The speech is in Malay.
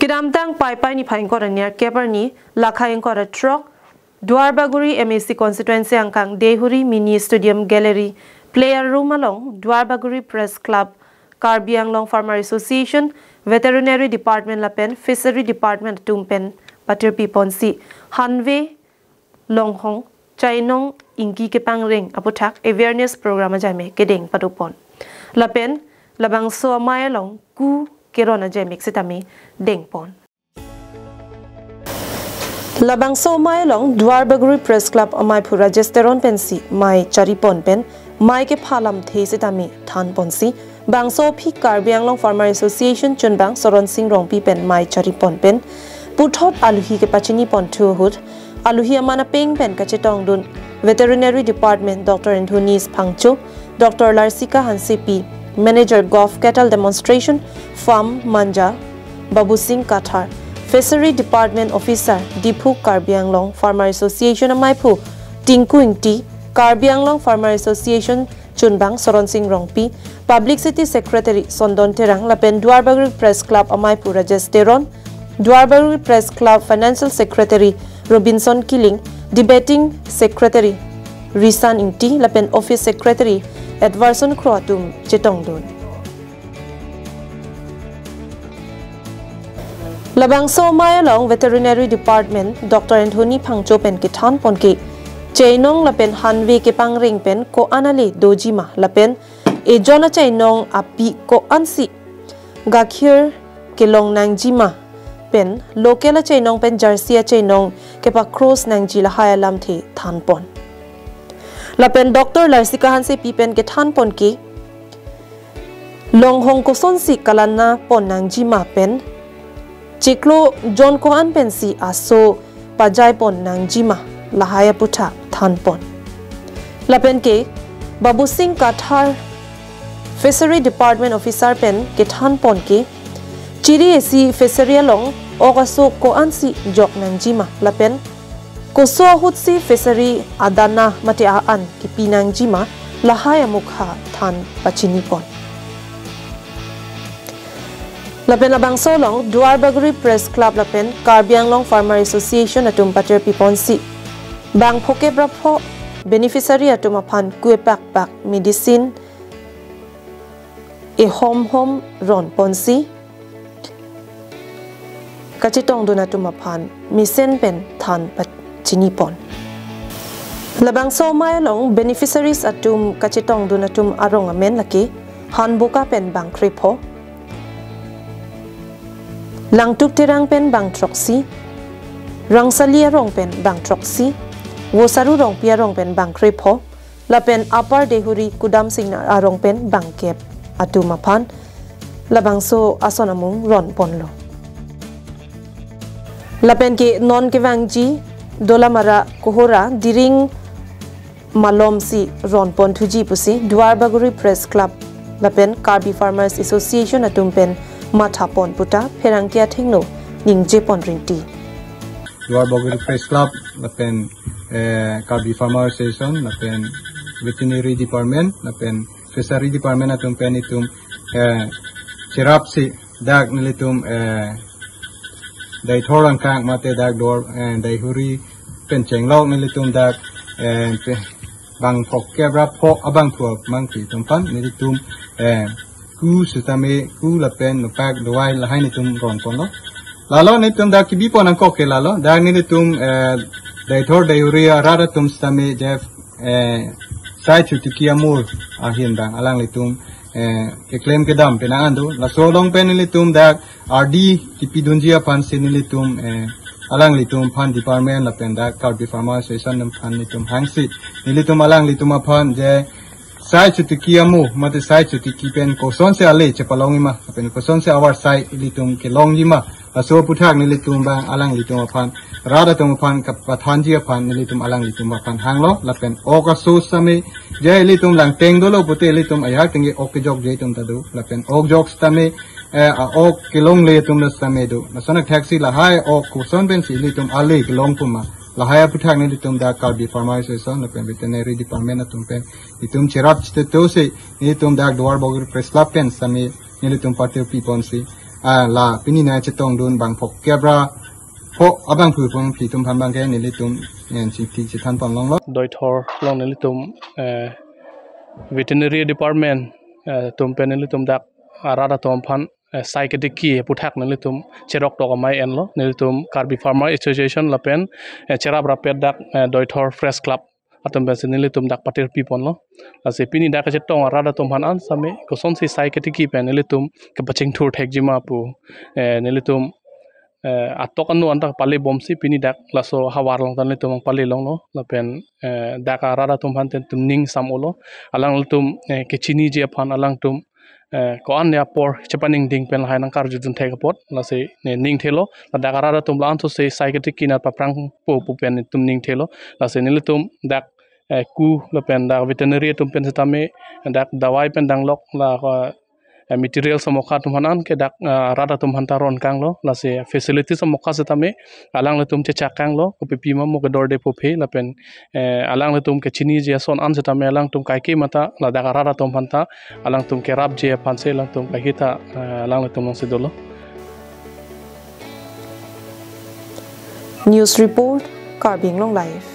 Kidamtang pai ni paing kora near keperni lakhaing kora truck Duarbagori MAC constituency angkang Dehuri Mini Stadium Gallery Player Room along Duarbagori Press Club Karbi Anglong Farmer Association Veterinary Department Lapen Feshery Department Tumpen Patirpi Ponsi Hanwe Longhong Chainong Ingi Kepang Ring Aputak Awareness Program Jame Kedeng Padupon Lapen Labang So Mayalong Ku Kirona Jamik Sitami Dengpon Labang So Mayalong Duarbagori Press Club Amai Pura Gesteron Pensi Mai Charipon Pen Mai Ke Phalam The Sitami Than Ponsi Bang So Pi Karbi Anglong Farmer Association Chunbang Soron Sing Rong Pi Pen Mai Charipon Pen Puthot Aluhi Ke Pachini Pon Tuhut Aluhi Amana Peng Pen Kachetong Dun Veterinary Department Dr. Anthony's Pangcho Dr. Larsika Hansepi Manager Golf Cattle Demonstration Farm Manja Babu Singh Kathar Feshery Department Officer Dipu Karbi Anglong Farmer Association Amaipu Tinku Ingti Karbi Anglong Farmer Association Chunbang Soron Sing Rongpi Publicity Secretary Sondon Terang Lapen Duarbagori Press Club Amaipu Rajesteron Duarbagori Press Club Financial Secretary Robinson Killing Debating Secretary Risan Ingti Lapen Office Secretary Edwardson Kroatum Chetongdun Labang So Mayalong Veterinary Department Dr. Anthony Pangcho Pen Kithan Ponke Chainong Lapen Hanwe Kepang Ring Pen Ko Anale Dojima Lapen E Jona Chainong Api Ko Ansi Gakhir Kelong Nangjima Pen Lokela Chainong Pen Jarsia Chainong Kepa Cross Nangji Lahaya Lamthe Thanpon Lapen Dr. Larsika Hanse Pipen Kithan Ponke Longhong Kosonsi Kalana Pon Nangjima Pen Chiklo John Koan Pensi Aso Pajai Pon Nangjima Lahaya Puta Thanpon Lapen ke Babu Singh Kathar Feshery Department Officer Pen Kithan Pon ke Chiri Esi Feshery along Ogaso Koan si Jok Nangjima Lapen Koso Hutsi Feshery Adana Mateaan Kipi Nangjima Lahaya Mukha Than Pachinipon Lapen Labang Solong Duarbagori Press Club Lapen Karbi Anglong Farmer Association Atum Patir Piponsi Bang Phoke Brapho Beneficiary Atum Apan Kue Pak Medicine E Home Ron Ponsi Kachitong Dunatum Apan Misen Pen Than Pachinipon Labang So Mayalong Beneficiaries Atum Kachitong Dunatum Arong Amen Laki Hanbuka Pen Bang Kripo Langtuk Terang Pen Bang Troxy Rangsalia Rong Pen Bang Troxy Wosaru Rong Pia Rong Pen Bang Kripo Lapen Upper Dehuri Kudam Singna Arong Pen Bang Kep Atumapan Labang So Asonamung Ron Ponlo Lapen ke non kevangji Dolamara Kohora Diring Malom si Ron Pon Tuji Pusi Duarbagori Press Club Lapen Karbi Farmers Association Atumpen Mathapon Puta Perangkia Thingno Ningje Pon Ringti Duarbagori Press Club Lapen Karbi Farmers Association Lapen Veterinary Department Lapen Feshery Department Atumpen itum Chirapsi Dag nilitum Dai Thorang Kang Mate Dag Dor and Dai Huri Pen Chenglong nilitum Dag and Bang Pokebra Po Abang Tuap Monkey Tumpan nilitum Ku Sitame Ku Lapen Nupak Duai Lahinitum Ron Pono Lalo nitum Dag Kibipon and Koke Lalo Dag nilitum Dai Thor Dai Huria Radatum Stame Jeff Sai Chutikiamur Ahindang Alang litum ke claim ke dam penangandu la solong penilitum dak RD tipidunjia pan sinilitum alang litum pan department la pendak Karbi Farmer Association pan litum hangsi nilitum alang litum pan je sai chutikiamu mate sai chutikipen koson se ale chepalongi ma pen koson se awar sai litum ke longi ma aso puthak nilitum bang alang litum pan rada tum pan ka pathanji pan nilitum alang litum pan hanglo la pen oka so same je litum lang tengdolo pute litum ayak tengi ok jok je tum tadu lapen ok jok stame ok kilong le tum stame do masana taxi la hai ok kuson ben si litum ale kilong puma la hai puthak ni litum da Karbi Farmer Association lapen Veterinary Department atum pen litum cherap chite to se litum da Duarbagori Press Club pen same ni litum patir pipon si la pini na chetong dun bang phok kebra pho abang phu phang phi tum pham bang ke ni litum nen chi thi chi than pon long lo doi thor long ni litum veterinary department tum pen ni litum dak arada tom phan psychiatric ki puthak ni litum cherok to mai en lo ni litum Karbi farmer association Lapen cherab rapet dak doi thor fresh club atom ben ni litum dak patir pipon lo ase pini dak je tong arada tom han an same ko son si psychiatric ki pen ni litum ke baching thur thek jima pu ni litum atok anu antak pali bomsi pini dak laso hawar long tan litum pali long lo Lapen dak arada tom han ten tum ning sam olo alang litum ke chini je phan alang tum ko an ya por chapaning ding pen hai nang kar jun thek pot la se ning thelo la dak arada tum lan to se psychiatric kinat paprang pu pen tum ning thelo la se nil tum dak ku la pen dak veterinary tum pen setame dak dawai pen dang lok la material samokha tum hanan ke dak rada tum hantaron kang lo la se facility samokha setame alang le tum che chakang lo ko pipi ma mo ke dor de phe la pen alang le tum ke chini je son an setame alang tum kai ke mata la dak rada tum hanta alang tum ke rap je panse alang tum kai hita alang le tum se dolo News report Karbi Long Live